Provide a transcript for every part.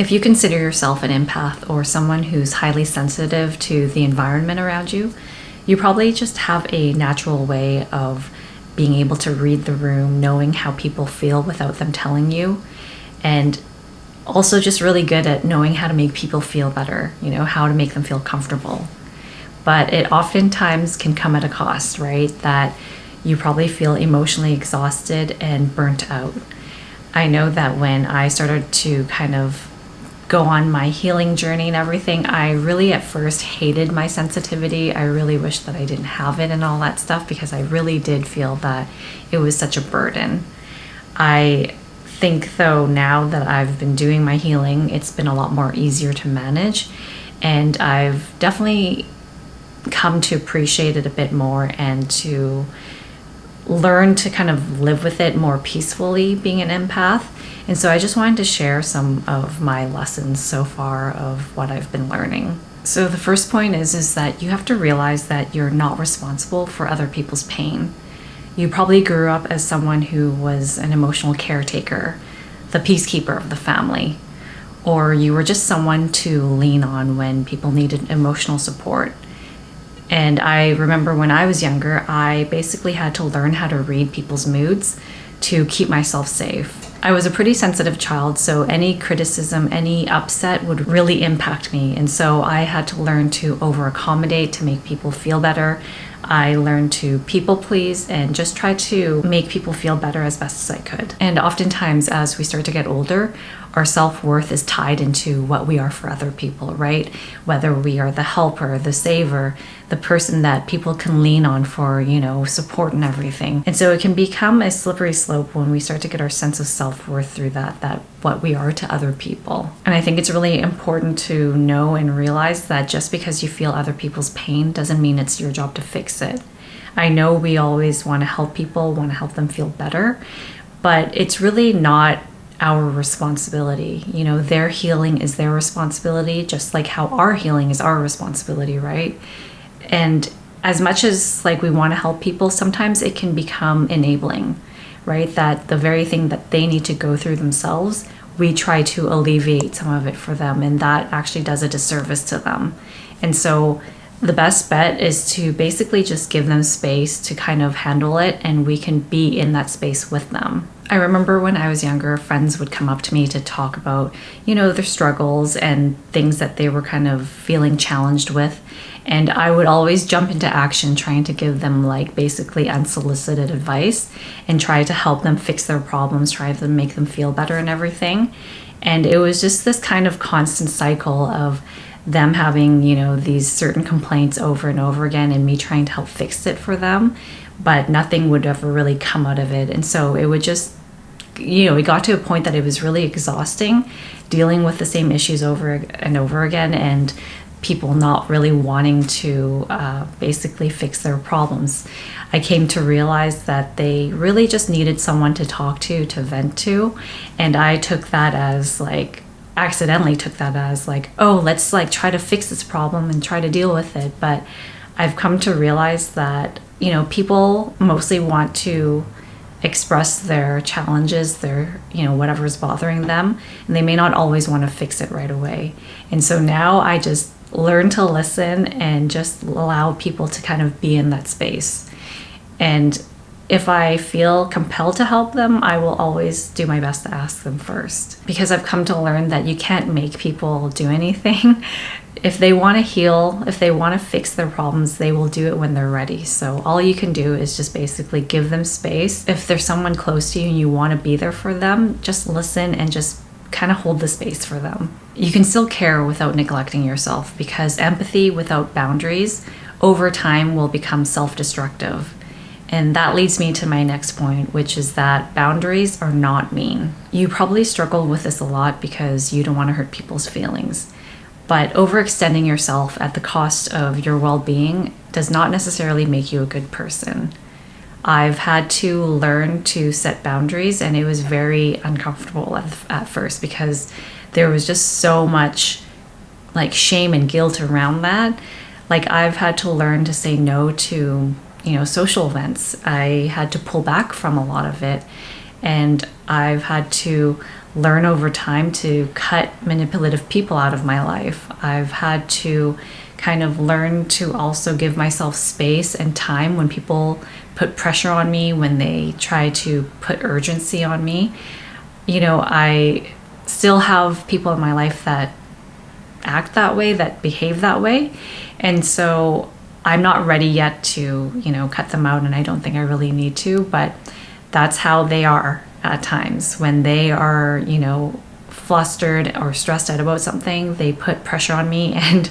If you consider yourself an empath or someone who's highly sensitive to the environment around you, you probably just have a natural way of being able to read the room, knowing how people feel without them telling you, and also just really good at knowing how to make people feel better, how to make them feel comfortable. But it oftentimes can come at a cost, right? That you probably feel emotionally exhausted and burnt out. I know that when I started to kind of go on my healing journey and everything, I really at first hated my sensitivity. I really wished that I didn't have it and all that stuff, because I really did feel that it was such a burden. I think though, now that I've been doing my healing, it's been a lot more easier to manage, and I've definitely come to appreciate it a bit more and to learn to kind of live with it more peacefully, being an empath. And so I just wanted to share some of my lessons so far of what I've been learning. So the first point is that you have to realize that you're not responsible for other people's pain. You probably grew up as someone who was an emotional caretaker, the peacekeeper of the family, or you were just someone to lean on when people needed emotional support. And I remember when I was younger, I basically had to learn how to read people's moods to keep myself safe. I was a pretty sensitive child, so any criticism, any upset would really impact me. And so I had to learn to over-accommodate to make people feel better. I learned to people please and just try to make people feel better as best as I could. And oftentimes, as we start to get older, our self-worth is tied into what we are for other people, right? Whether we are the helper, the saver, the person that people can lean on for, support and everything. And so it can become a slippery slope when we start to get our sense of self-worth through that what we are to other people. And I think it's really important to know and realize that just because you feel other people's pain doesn't mean it's your job to fix it. I know we always want to help people, want to help them feel better, but it's really not our responsibility. Their healing is their responsibility, just like how our healing is our responsibility, right? And as much as we want to help people, sometimes it can become enabling, right? That the very thing that they need to go through themselves, we try to alleviate some of it for them, and that actually does a disservice to them. And so the best bet is to basically just give them space to kind of handle it, and we can be in that space with them. I remember when I was younger, friends would come up to me to talk about, their struggles and things that they were kind of feeling challenged with. And I would always jump into action, trying to give them basically unsolicited advice and try to help them fix their problems, try to make them feel better and everything. And it was just this kind of constant cycle of them having, these certain complaints over and over again, and me trying to help fix it for them, but nothing would ever really come out of it. And so it would just, it got to a point that it was really exhausting dealing with the same issues over and over again, and people not really wanting to basically fix their problems. I came to realize that they really just needed someone to talk to vent to, and I took that as accidentally took that as oh, let's try to fix this problem and try to deal with it. But I've come to realize that people mostly want to express their challenges, their whatever is bothering them, and they may not always want to fix it right away. And so now I just learn to listen and just allow people to kind of be in that space. And if I feel compelled to help them, I will always do my best to ask them first, because I've come to learn that you can't make people do anything. If they want to heal, if they want to fix their problems, they will do it when they're ready. So all you can do is just basically give them space. If there's someone close to you and you want to be there for them, just listen and just kind of hold the space for them. You can still care without neglecting yourself, because empathy without boundaries over time will become self-destructive. And that leads me to my next point, which is that boundaries are not mean. You probably struggle with this a lot because you don't want to hurt people's feelings. But overextending yourself at the cost of your well-being does not necessarily make you a good person. I've had to learn to set boundaries, and it was very uncomfortable at first, because there was just so much shame and guilt around that. I've had to learn to say no to social events. I had to pull back from a lot of it, and I've had to learn over time to cut manipulative people out of my life. I've had to kind of learn to also give myself space and time when people put pressure on me, when they try to put urgency on me. I still have people in my life that act that way, that behave that way. And so I'm not ready yet to, cut them out, and I don't think I really need to, but that's how they are at times. When they are, flustered or stressed out about something, they put pressure on me and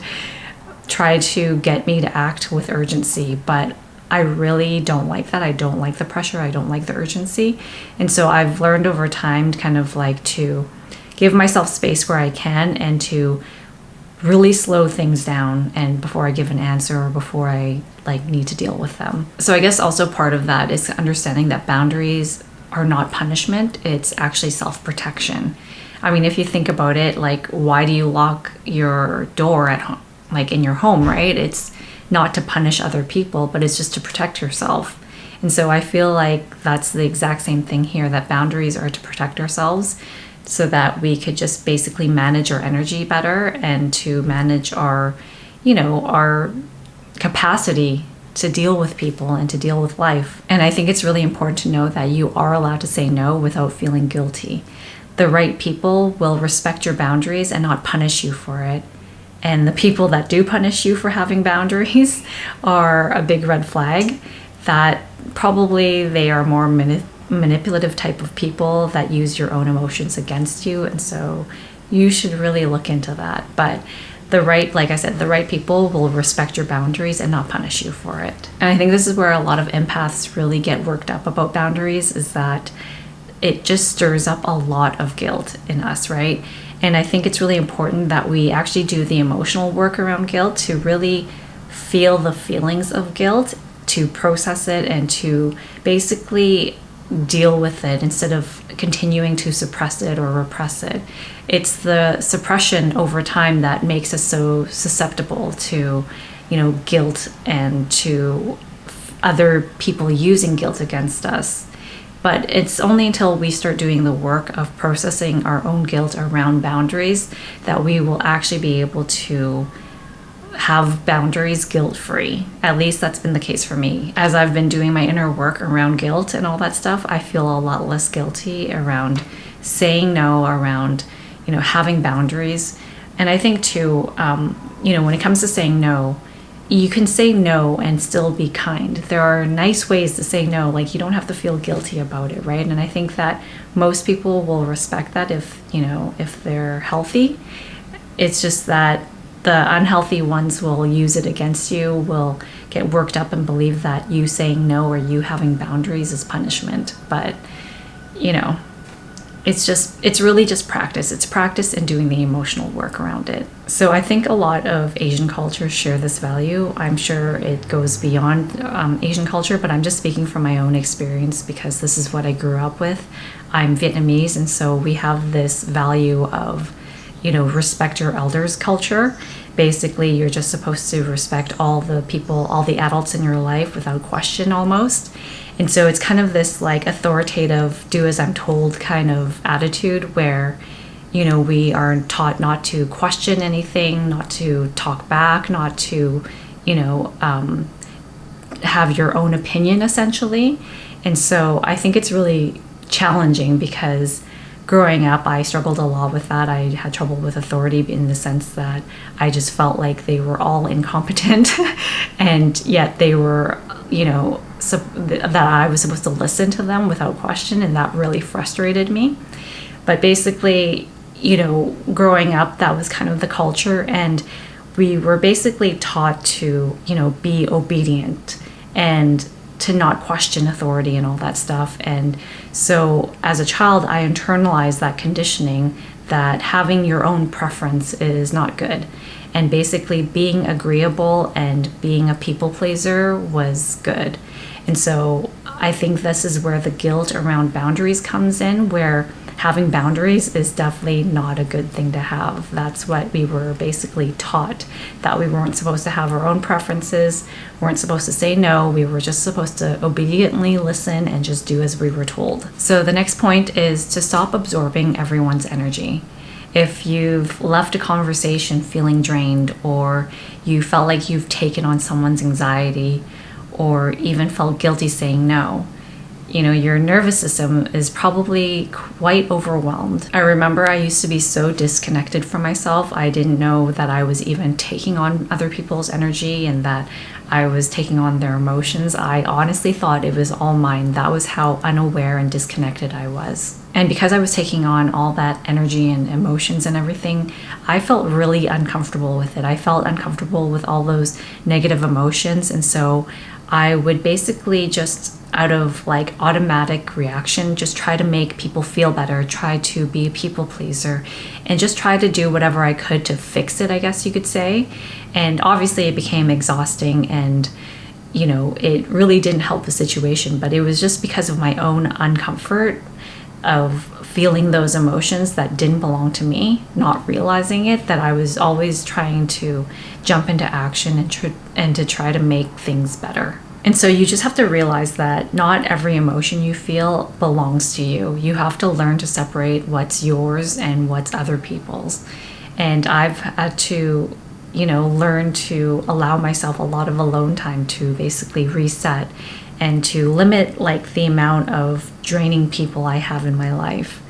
try to get me to act with urgency. But I really don't like that. I don't like the pressure. I don't like the urgency. And so I've learned over time to kind of like to give myself space where I can, and to really slow things down and before I give an answer or before I need to deal with them. So I guess also part of that is understanding that boundaries are not punishment. It's actually self-protection. I mean, if you think about it, why do you lock your door at home, in your home, right? It's not to punish other people, but it's just to protect yourself. And so I feel like that's the exact same thing here, that boundaries are to protect ourselves so that we could just basically manage our energy better and to manage our, our capacity to deal with people and to deal with life. And I think it's really important to know that you are allowed to say no without feeling guilty. The right people will respect your boundaries and not punish you for it. And the people that do punish you for having boundaries are a big red flag, that probably they are more manipulative type of people that use your own emotions against you. And so you should really look into that. But like I said, the right people will respect your boundaries and not punish you for it. And I think this is where a lot of empaths really get worked up about boundaries, is that it just stirs up a lot of guilt in us, right? And I think it's really important that we actually do the emotional work around guilt to really feel the feelings of guilt, to process it, and to basically deal with it instead of continuing to suppress it or repress it. It's the suppression over time that makes us so susceptible to, guilt and to other people using guilt against us. But it's only until we start doing the work of processing our own guilt around boundaries that we will actually be able to have boundaries guilt-free. At least that's been the case for me. As I've been doing my inner work around guilt and all that stuff, I feel a lot less guilty around saying no, around, having boundaries. And I think too, when it comes to saying no, you can say no and still be kind. There are nice ways to say no. You don't have to feel guilty about it, right? And I think that most people will respect that if they're healthy. It's just that the unhealthy ones will use it against you, will get worked up and believe that you saying no or you having boundaries is punishment. But, it's really just practice. It's practice in doing the emotional work around it. So I think a lot of Asian cultures share this value. I'm sure it goes beyond Asian culture, but I'm just speaking from my own experience because this is what I grew up with. I'm Vietnamese, and so we have this value of, respect your elders culture. Basically, you're just supposed to respect all the people, all the adults in your life without question almost. And so it's kind of this authoritative, do as I'm told kind of attitude where, we are taught not to question anything, not to talk back, not to, have your own opinion essentially. And so I think it's really challenging because growing up, I struggled a lot with that. I had trouble with authority in the sense that I just felt like they were all incompetent and yet they were, that I was supposed to listen to them without question, and that really frustrated me. But basically, growing up, that was kind of the culture, and we were basically taught to, be obedient and to not question authority and all that stuff. And so as a child, I internalized that conditioning that having your own preference is not good. And basically being agreeable and being a people pleaser was good. And so I think this is where the guilt around boundaries comes in, where having boundaries is definitely not a good thing to have. That's what we were basically taught, that we weren't supposed to have our own preferences, weren't supposed to say no, we were just supposed to obediently listen and just do as we were told. So the next point is to stop absorbing everyone's energy. If you've left a conversation feeling drained, or you felt like you've taken on someone's anxiety, or even felt guilty saying no, your nervous system is probably quite overwhelmed. I remember I used to be so disconnected from myself. I didn't know that I was even taking on other people's energy and that I was taking on their emotions. I honestly thought it was all mine. That was how unaware and disconnected I was. And because I was taking on all that energy and emotions and everything, I felt really uncomfortable with it. I felt uncomfortable with all those negative emotions. And so I would basically just, out of automatic reaction, just try to make people feel better, try to be a people pleaser, and just try to do whatever I could to fix it, I guess you could say. And obviously it became exhausting, and it really didn't help the situation, but it was just because of my own uncomfort of feeling those emotions that didn't belong to me, not realizing it, that I was always trying to jump into action and to try to make things better. And so you just have to realize that not every emotion you feel belongs to you. You have to learn to separate what's yours and what's other people's. And I've had to, learn to allow myself a lot of alone time to basically reset and to limit the amount of draining people I have in my life.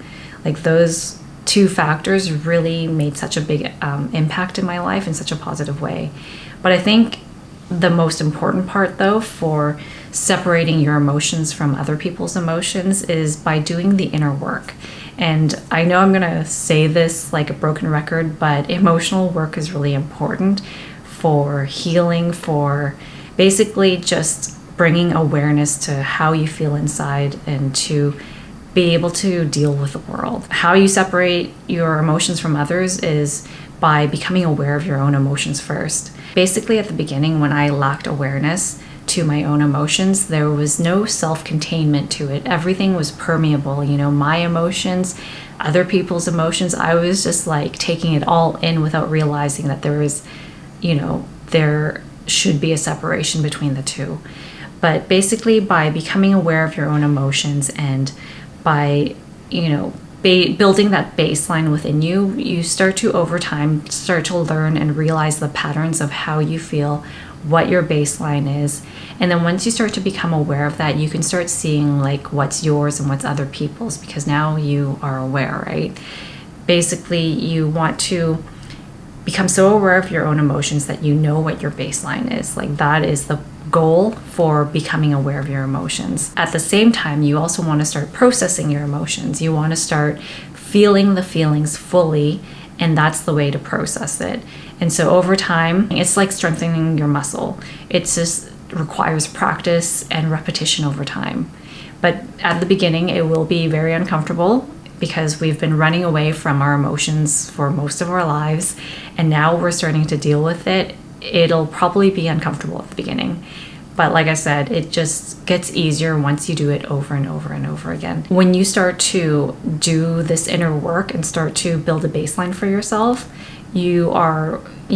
Those two factors really made such a big impact in my life in such a positive way. But I think the most important part, though, for separating your emotions from other people's emotions is by doing the inner work. And I know I'm going to say this like a broken record, but emotional work is really important for healing, for basically just bringing awareness to how you feel inside and to be able to deal with the world. How you separate your emotions from others is by becoming aware of your own emotions first. Basically, at the beginning, when I lacked awareness to my own emotions, there was no self-containment to it. Everything was permeable, my emotions, other people's emotions. I was just taking it all in without realizing that there is, there should be a separation between the two. But basically, by becoming aware of your own emotions and by, building that baseline within you, you start to, over time, start to learn and realize the patterns of how you feel, what your baseline is. And then once you start to become aware of that, you can start seeing what's yours and what's other people's, because now you are aware, right? Basically, you want to become so aware of your own emotions that you know what your baseline is. That is the goal for becoming aware of your emotions. At the same time, you also want to start processing your emotions. You want to start feeling the feelings fully, and that's the way to process it. And so over time, it's like strengthening your muscle. It just requires practice and repetition over time. But at the beginning, it will be very uncomfortable because we've been running away from our emotions for most of our lives, and now we're starting to deal with it. It'll probably be uncomfortable at the beginning. But like I said, it just gets easier once you do it over and over and over again. When you start to do this inner work and start to build a baseline for yourself, you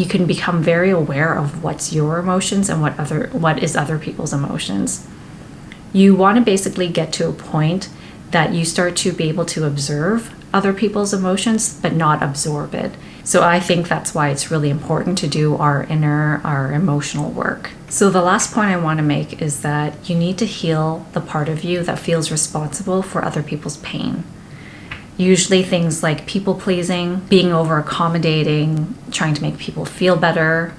can become very aware of what's your emotions and what is other people's emotions. You want to basically get to a point that you start to be able to observe other people's emotions, but not absorb it. So I think that's why it's really important to do our emotional work. So the last point I want to make is that you need to heal the part of you that feels responsible for other people's pain. Usually things like people pleasing, being over accommodating, trying to make people feel better,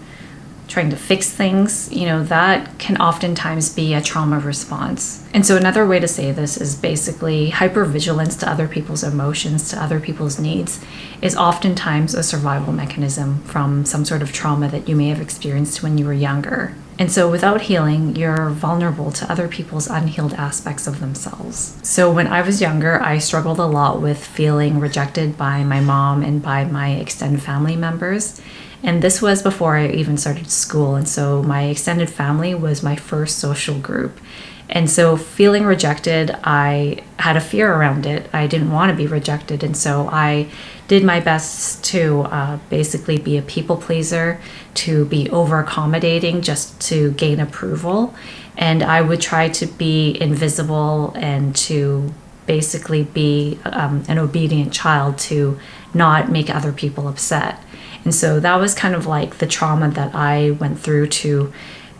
trying to fix things, that can oftentimes be a trauma response. And so another way to say this is basically hypervigilance to other people's emotions, to other people's needs, is oftentimes a survival mechanism from some sort of trauma that you may have experienced when you were younger. And so without healing, you're vulnerable to other people's unhealed aspects of themselves. So when I was younger, I struggled a lot with feeling rejected by my mom and by my extended family members. And this was before I even started school. And so my extended family was my first social group. And so feeling rejected, I had a fear around it. I didn't want to be rejected. And so I did my best to basically be a people pleaser, to be over accommodating just to gain approval. And I would try to be invisible and to basically be an obedient child to not make other people upset. And so that was kind of like the trauma that I went through to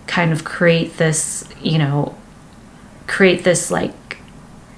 kind of create this, like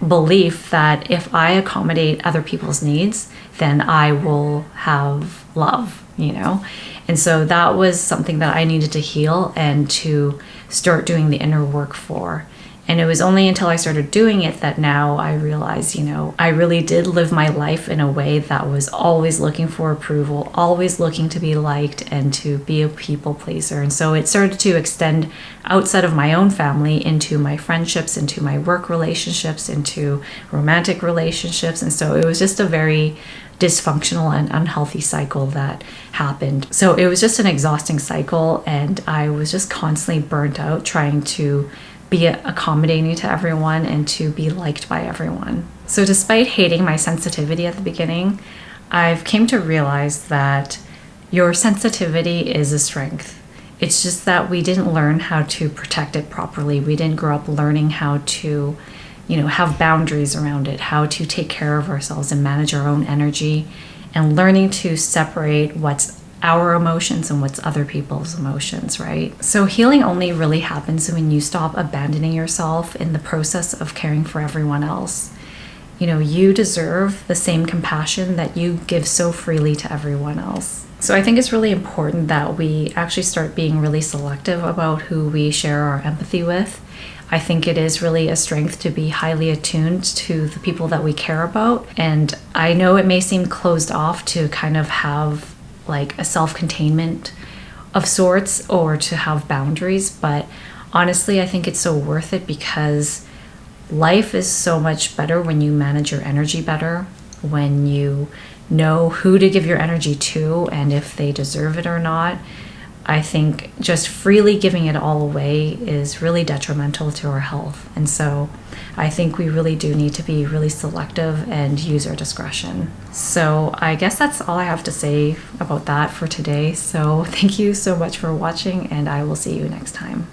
belief that if I accommodate other people's needs, then I will have love, And so that was something that I needed to heal and to start doing the inner work for. And it was only until I started doing it that now I realized, I really did live my life in a way that was always looking for approval, always looking to be liked and to be a people pleaser. And so it started to extend outside of my own family into my friendships, into my work relationships, into romantic relationships. And so it was just a very dysfunctional and unhealthy cycle that happened. So it was just an exhausting cycle, and I was just constantly burnt out trying to be accommodating to everyone and to be liked by everyone. So despite hating my sensitivity at the beginning, I've came to realize that your sensitivity is a strength. It's just that we didn't learn how to protect it properly. We didn't grow up learning how to, have boundaries around it, how to take care of ourselves and manage our own energy, and learning to separate what's our emotions and what's other people's emotions, right? So healing only really happens when you stop abandoning yourself in the process of caring for everyone else. You deserve the same compassion that you give so freely to everyone else. So I think it's really important that we actually start being really selective about who we share our empathy with. I think it is really a strength to be highly attuned to the people that we care about. And I know it may seem closed off to kind of have like a self-containment of sorts or to have boundaries, but honestly, I think it's so worth it because life is so much better when you manage your energy better, when you know who to give your energy to and if they deserve it or not. I think just freely giving it all away is really detrimental to our health. And so I think we really do need to be really selective and use our discretion. So I guess that's all I have to say about that for today. So thank you so much for watching, and I will see you next time.